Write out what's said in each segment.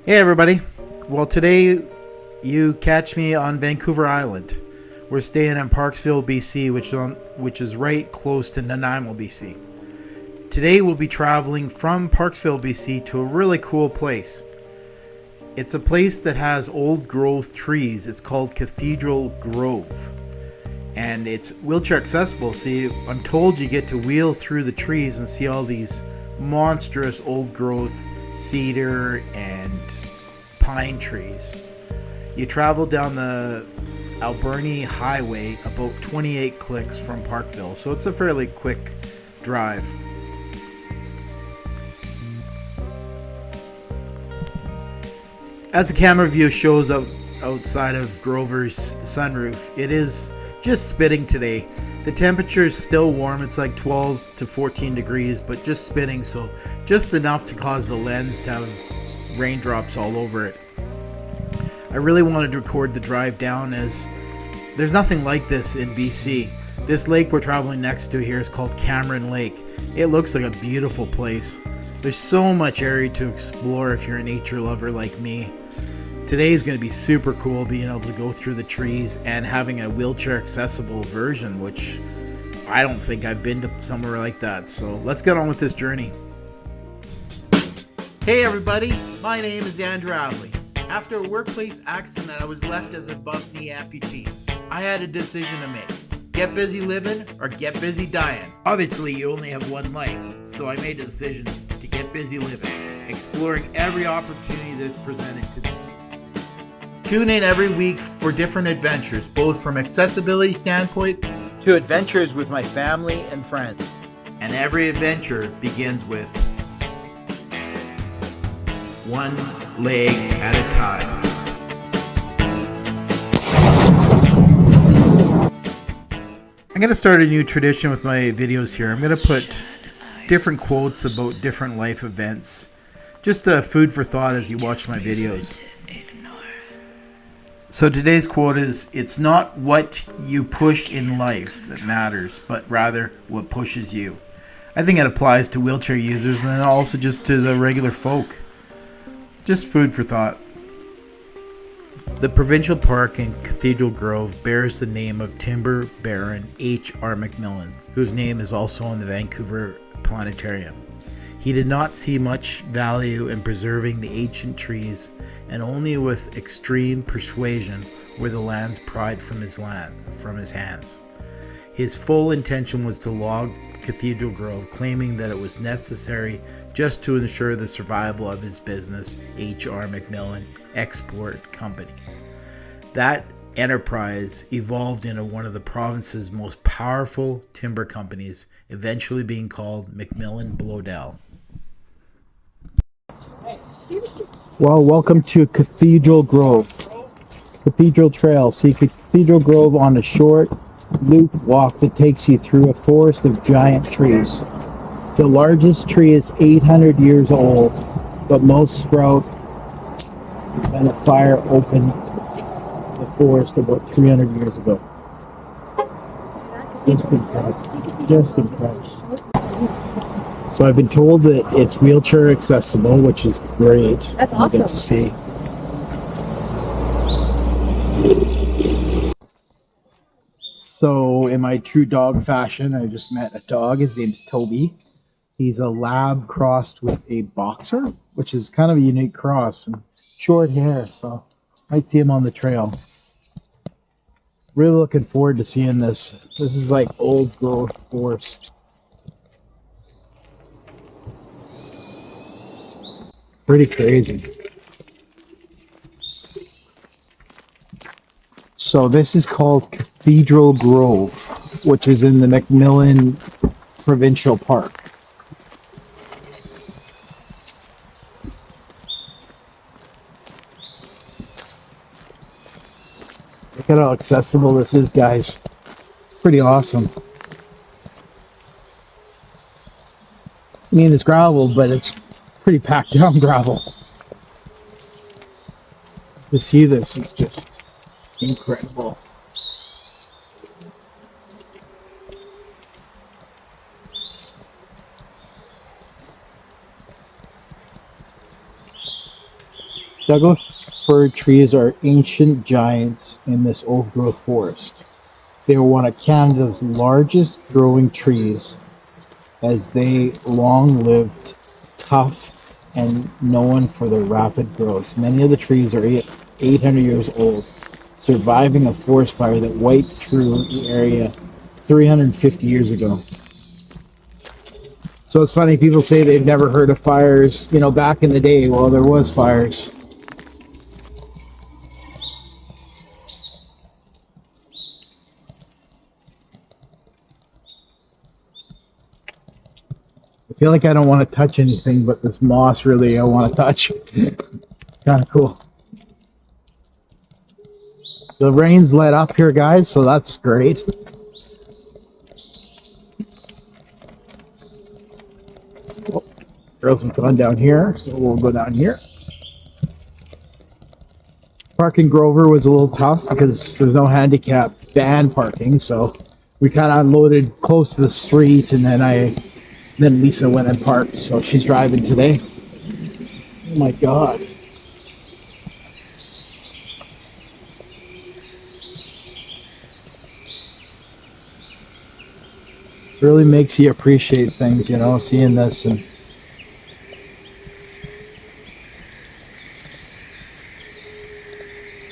Hey everybody. Well, today you catch me on Vancouver Island. We're staying in Parksville, BC, which is right close to Nanaimo, BC. Today we'll be traveling from Parksville, BC to a really cool place. It's a place that has old growth trees. It's called Cathedral Grove. And it's wheelchair accessible, so I'm told you get to wheel through the trees and see all these monstrous old growth cedar and pine trees. You travel down the Alberni Highway about 28 clicks from Parkville, so it's a fairly quick drive. As the camera view shows outside of Grover's sunroof, it is just spitting today. The temperature is still warm. It's like 12 to 14 degrees, but just spitting, so just enough to cause the lens to have raindrops all over it. I really wanted to record the drive down as there's nothing like this in BC. This lake we're traveling next to here is called Cameron Lake. It looks like a beautiful place. There's so much area to explore if you're a nature lover like me. Today is going to be super cool being able to go through the trees and having a wheelchair accessible version, which I don't think I've been to somewhere like that. So let's get on with this journey. Hey everybody, my name is Andrew Avley. After a workplace accident, I was left as a bumped knee amputee. I had a decision to make. Get busy living or get busy dying. Obviously, you only have one life, so I made a decision to get busy living, exploring every opportunity that's presented to me. Tune in every week for different adventures, both from accessibility standpoint to adventures with my family and friends. And every adventure begins with one leg at a time. I'm going to start a new tradition with my videos here. I'm going to put different quotes about different life events. Just food for thought as you watch my videos. So today's quote is, "It's not what you push in life that matters, but rather what pushes you." I think it applies to wheelchair users and then also just to the regular folk. Just food for thought. The provincial park in Cathedral Grove bears the name of timber baron H.R. McMillan, whose name is also on the Vancouver Planetarium. He did not see much value in preserving the ancient trees, and only with extreme persuasion were the lands pried from his hands. His full intention was to log Cathedral Grove, claiming that it was necessary just to ensure the survival of his business, H.R. McMillan Export Company. That enterprise evolved into one of the province's most powerful timber companies, eventually being called McMillan Blodell. Well, welcome to Cathedral Grove. Cathedral Trail. See Cathedral Grove on a short loop walk that takes you through a forest of giant trees. The largest tree is 800 years old, but most sprout when a fire opened the forest about 300 years ago. Just impressed. So I've been told that it's wheelchair accessible, which is great. That's awesome. Good to see. So in my true dog fashion, I just met a dog. His name's Toby. He's a lab crossed with a boxer, which is kind of a unique cross, and short hair, so might see him on the trail. Really looking forward to seeing this. This is like old growth forest. It's pretty crazy. So this is called Cathedral Grove, which is in the McMillan Provincial Park. Look at how accessible this is, guys. It's pretty awesome. I mean, it's gravel, but it's pretty packed down gravel. To see this is just incredible. Douglas fir trees are ancient giants in this old growth forest. They are one of Canada's largest growing trees as they long lived, tough, and known for their rapid growth. Many of the trees are 800 years old, surviving a forest fire that wiped through the area 350 years ago. So it's funny, people say they've never heard of fires, back in the day. Well, there was fires. I feel like I don't want to touch anything, but this moss really I want to touch. It's kind of cool. The rain's let up here, guys, so that's great. Oh, girls have gone down here, so we'll go down here. Parking Grover was a little tough because there's no handicap van parking, so we kind of unloaded close to the street, and then Lisa went and parked, so she's driving today. Oh my God. Really makes you appreciate things, seeing this. And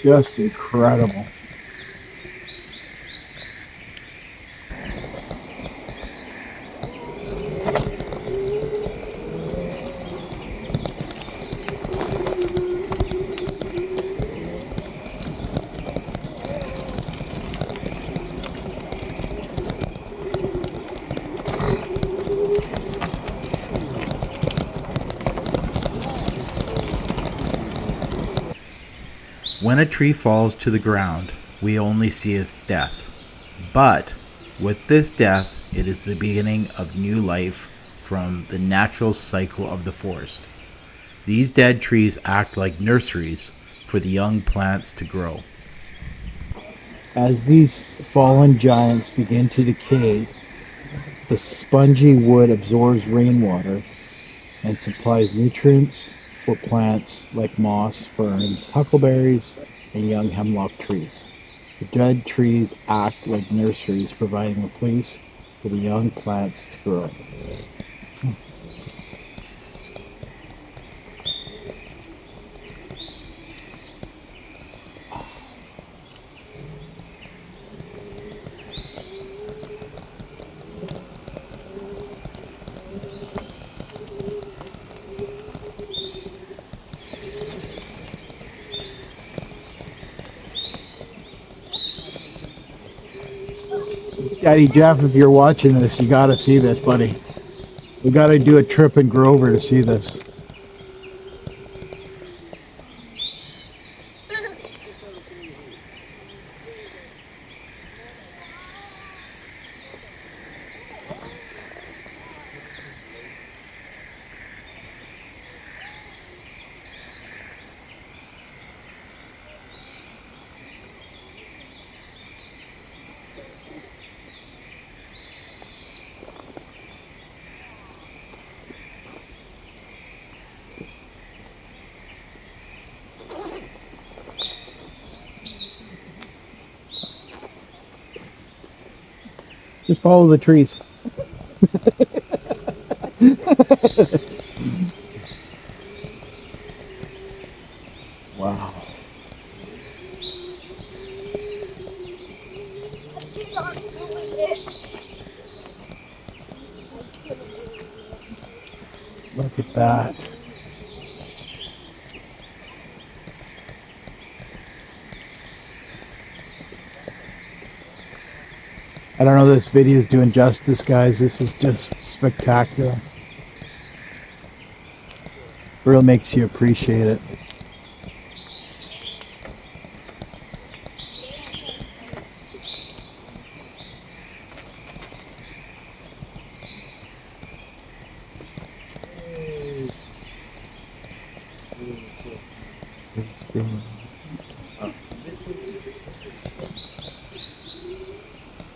just incredible. When a tree falls to the ground, we only see its death. But with this death, it is the beginning of new life from the natural cycle of the forest. These dead trees act like nurseries for the young plants to grow. As these fallen giants begin to decay, the spongy wood absorbs rainwater and supplies nutrients for plants like moss, ferns, huckleberries, and young hemlock trees. The dead trees act like nurseries, providing a place for the young plants to grow. Daddy Jeff, if you're watching this, you gotta see this, buddy. We gotta do a trip in Grover to see this. Just follow the trees. Wow. Look at that. I don't know if this video is doing justice, guys. This is just spectacular. Really makes you appreciate it.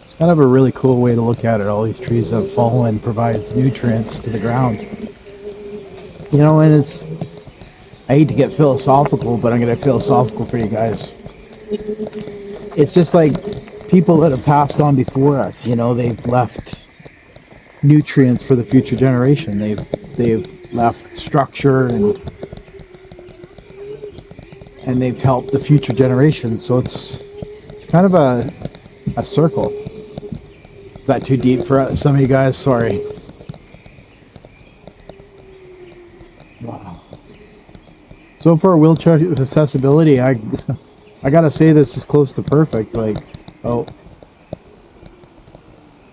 It's kind of a really cool way to look at it. All these trees have fallen and provides nutrients to the ground. And I hate to get philosophical, but I'm going to get philosophical for you guys. It's just like people that have passed on before us, you know, they've left nutrients for the future generation. They've left structure and they've helped the future generation. So it's kind of a circle. Is that too deep for some of you guys? Sorry. Wow. So for wheelchair accessibility, I gotta say this is close to perfect. Like, oh,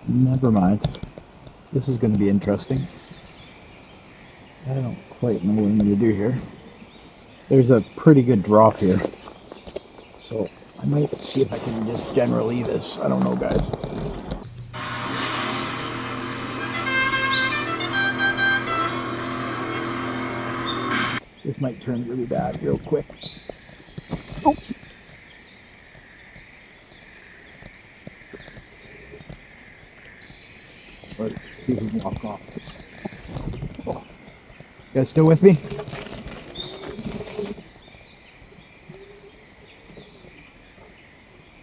never mind. This is going to be interesting. I don't quite know what I'm going to do here. There's a pretty good drop here, so I might see if I can just generally this. I don't know, guys. This might turn really bad real quick. Oh. Let's see if we can walk off this. Oh. You guys still with me?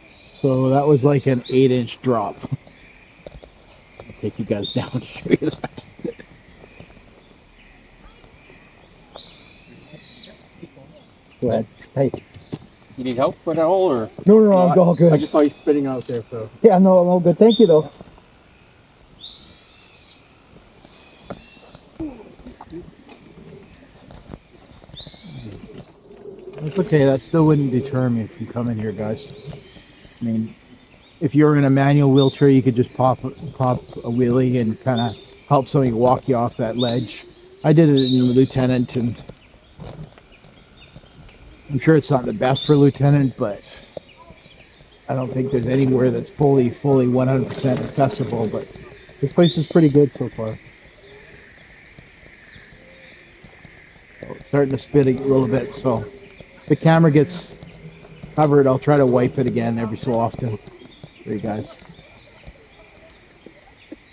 So that was like an 8-inch drop. I'll take you guys down to show you that. Go ahead. Hey. You need help for that hole, or? No, I'm all good. I just saw you spitting out there, so. Yeah, no, I'm all good. Thank you, though. It's okay. That still wouldn't deter me from coming here, guys. I mean, if you're in a manual wheelchair, you could just pop a wheelie and kind of help somebody walk you off that ledge. I did it in Lieutenant, and I'm sure it's not the best for Lieutenant, but I don't think there's anywhere that's fully 100% accessible. But this place is pretty good so far. Oh, it's starting to spit a little bit, so if the camera gets covered, I'll try to wipe it again every so often for you guys.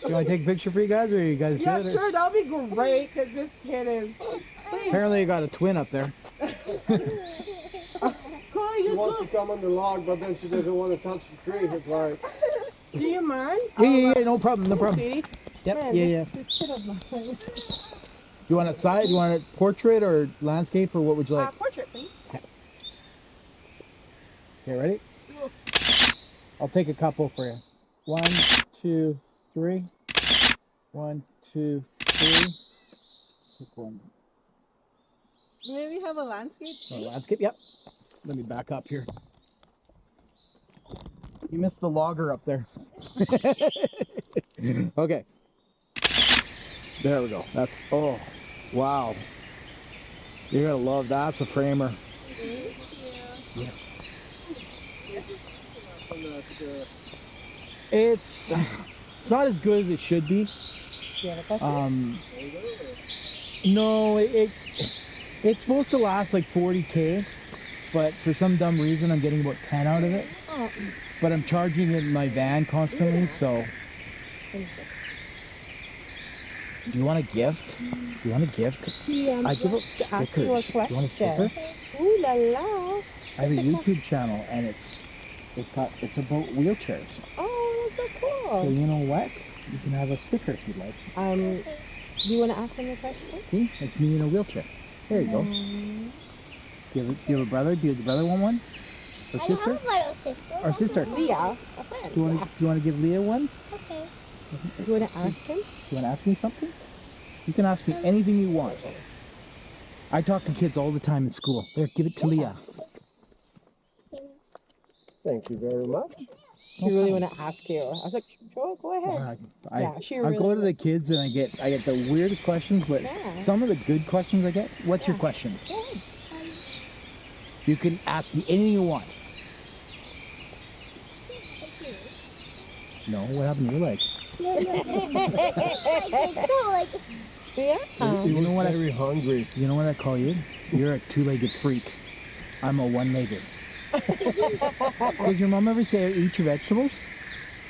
Do you want to take a picture for you guys, or are you guys Yeah, good? sure, that'll be great, because this kid is... Please. Apparently you got a twin up there. Chloe, She just wants look. to come on the log, but then she doesn't want to touch the tree. It's like, Do you mind? Yeah, no problem, no problem. Sweetie? Yep, Man, yeah. This kid of mine. You want a side? You want a portrait or landscape, or what would you like? Portrait, please. Okay, ready? I'll take a couple for you. 1, 2, 3. 1, 2, 3. Pick one. Maybe have a landscape. So landscape, yep. Let me back up here. You missed the logger up there. Okay. There we go. That's, oh, wow. You're gonna love that. That's a framer. Yeah. It's not as good as it should be. Do you have a question? No, it's supposed to last like 40K, but for some dumb reason I'm getting about 10 out of it. Oh. But I'm charging it in my van constantly, so. Do you want a gift? Do you want a gift? See, I give out to ask stickers. you a Do you want a question. sticker? Ooh la la. I have a YouTube channel, and it's about wheelchairs. Oh, that's so So cool. you know what? You can have a sticker if you'd like. Do you want to ask him a question? See, it's me in a wheelchair. There you go. Do you have a brother? Do the brother want one? Or I sister? have a little sister. Or sister? Leah, a friend. Do you want to give Leah one? Okay. Do you want to ask him? Do you want to ask me something? You can ask me anything you want. I talk to kids all the time in school. There, give it to Leah. thank you very much. She really want to ask you. I was like, sure, go ahead. Yeah, she I really go to the would. kids and I get the weirdest questions, but Yeah. some of the good questions I get. What's your question? You can ask me anything you want. No, what happened to your leg? Yeah. You know what? Very hungry. You know what I call you? You're a two-legged freak. I'm a one-legged. Does your mom ever say eat your vegetables?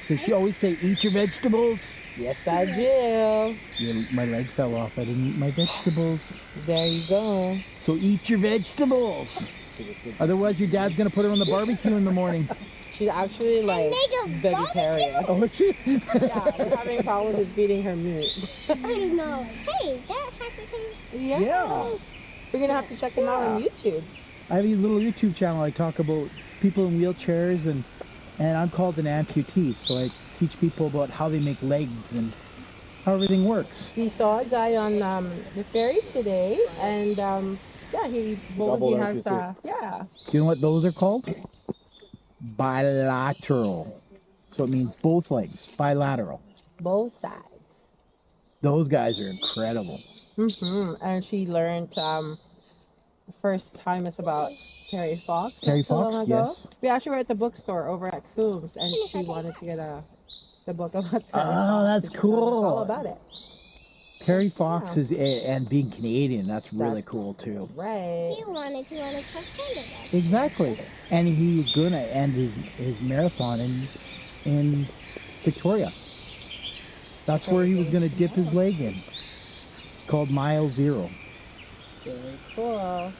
Does she always say eat your vegetables? Yes, I do. My leg fell off. I didn't eat my vegetables. There you go. So eat your vegetables. Otherwise, your dad's gonna put her on the barbecue in the morning. She's actually like vegetarian. Oh, is she? Yeah, we're having problems with feeding her meat. I don't know. Hey, that has the same. Yeah. We're gonna have to check him out on YouTube. I have a little YouTube channel. I talk about people in wheelchairs, and I'm called an amputee. So I teach people about how they make legs and how everything works. We saw a guy on the ferry today, and yeah, he has yeah. Do you know what those are called? Bilateral. So it means both legs. Bilateral. Both sides. Those guys are incredible. And she learned the first time it's about Terry Fox. Terry not so long Fox, ago. yes. We actually were at the bookstore over at Coombs, and she wanted to get the book about Terry Fox. Oh, that's so cool. It's all about it. Terry Fox is, and being Canadian, that's really cool too. Right. He wanted to run across Canada. Exactly. And he was going to end his marathon in Victoria. That's where he was going to dip his leg in. It's called Mile Zero. Very cool.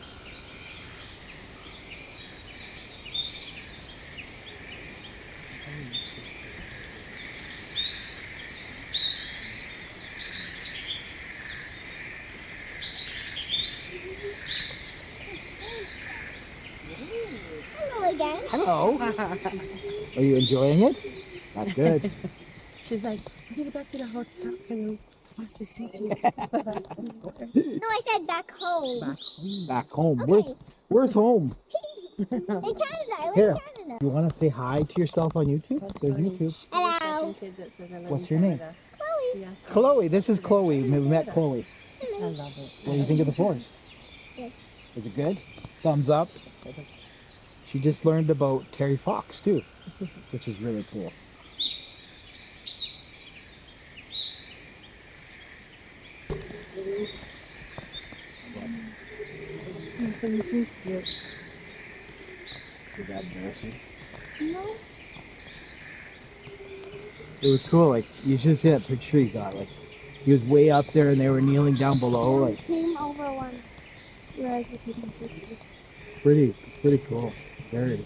Hello again. Hello. Are you enjoying it? That's good. She's like, I'm gonna go back to the hotel. Can you watch the CG? No, I said back home. Back home. Okay. Where's home? In Canada. I live Here. in Canada. You want to say hi to yourself on YouTube? There's YouTube. Hello. What's your name? Chloe. Chloe. This is Chloe. We met Chloe. I love it. What do you think of the forest? Good. Is it good? Thumbs up. She just learned about Terry Fox too, which is really cool. No. It was cool. Like you should see that picture he got. Like he was way up there and they were kneeling down below. Like Came over one. Where I could take pictures. pretty cool. Very.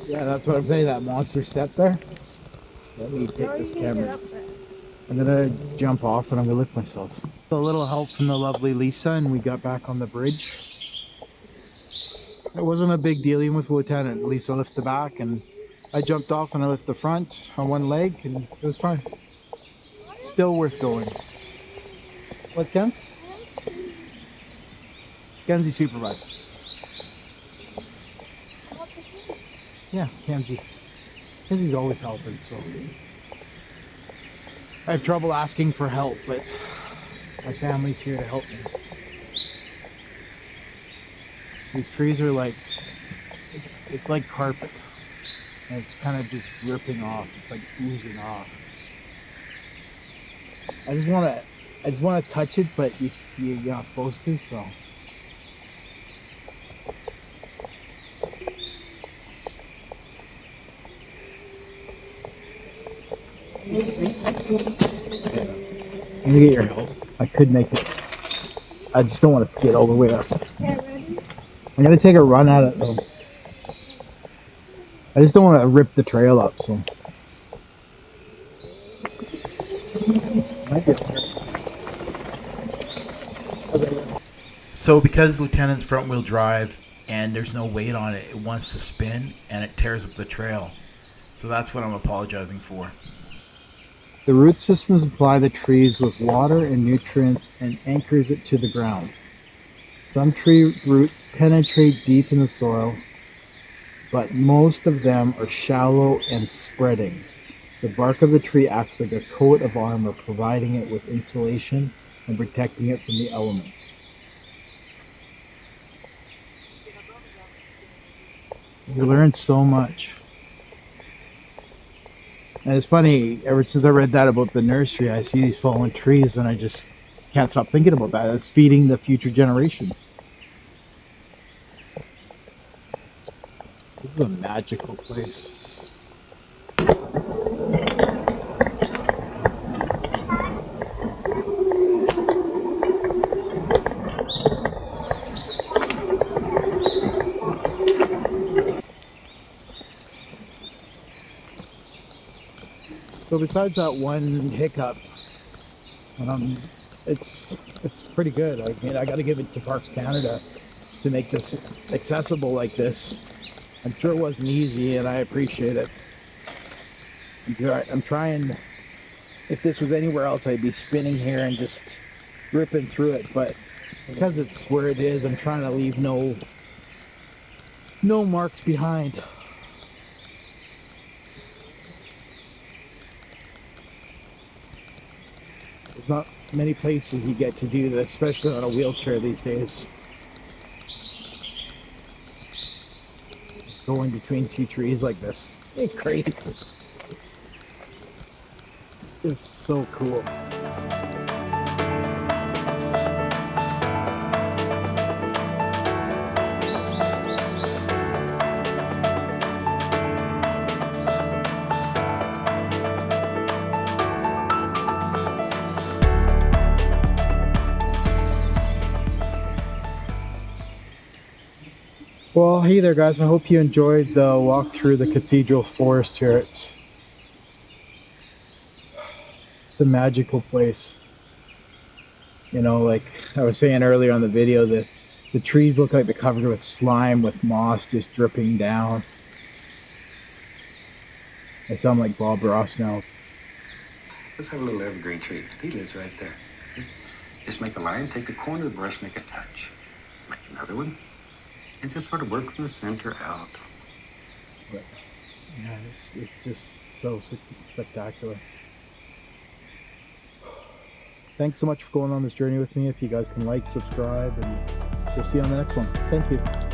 Yeah, that's what I'm saying. That monster step there. Let me take this camera. I'm gonna jump off and I'm gonna lick myself. A little help from the lovely Lisa, and we got back on the bridge. It wasn't a big deal even with the lieutenant. Lisa lifted the back, and I jumped off and I lifted the front on one leg, and it was fine. Still worth going. What, Ken's? Kenzie supervised. Yeah, Kenzie. Kenzie's always helping, so. I have trouble asking for help, but my family's here to help me. These trees are like, it's like carpet. And it's kind of just ripping off. It's like oozing off. I just want to touch it, but you're not supposed to, so. Let me get your help. I could make it. I just don't want to skid all the way up. I'm gonna take a run at it though. I just don't want to rip the trail up, so. So because Lieutenant's front wheel drive and there's no weight on it, it wants to spin and it tears up the trail. So that's what I'm apologizing for. The root system supplies the trees with water and nutrients and anchors it to the ground. Some tree roots penetrate deep in the soil, but most of them are shallow and spreading. The bark of the tree acts like a coat of armor, providing it with insulation and protecting it from the elements. You learn so much. And it's funny, ever since I read that about the nursery, I see these fallen trees and I just can't stop thinking about that. It's feeding the future generation. This is a magical place. So besides that one hiccup, it's pretty good. I mean, I got to give it to Parks Canada to make this accessible like this. I'm sure it wasn't easy, and I appreciate it. I'm trying. If this was anywhere else, I'd be spinning here and just ripping through it. But because it's where it is, I'm trying to leave no marks behind. There's not many places you get to do this, especially on a wheelchair these days. Going between two trees like this. It's crazy. It's so cool. Well, hey there guys, I hope you enjoyed the walk through the Cathedral Forest here. It's a magical place. You know, like I was saying earlier on the video, the trees look like they're covered with slime with moss just dripping down. I sound like Bob Ross now. Let's have a little evergreen tree. He lives right there. See? Just make a line, take the corner of the brush, make a touch. Make another one. And just sort of work from the center out. But, yeah, it's just so spectacular. Thanks so much for going on this journey with me. If you guys can like, subscribe, and we'll see you on the next one. Thank you.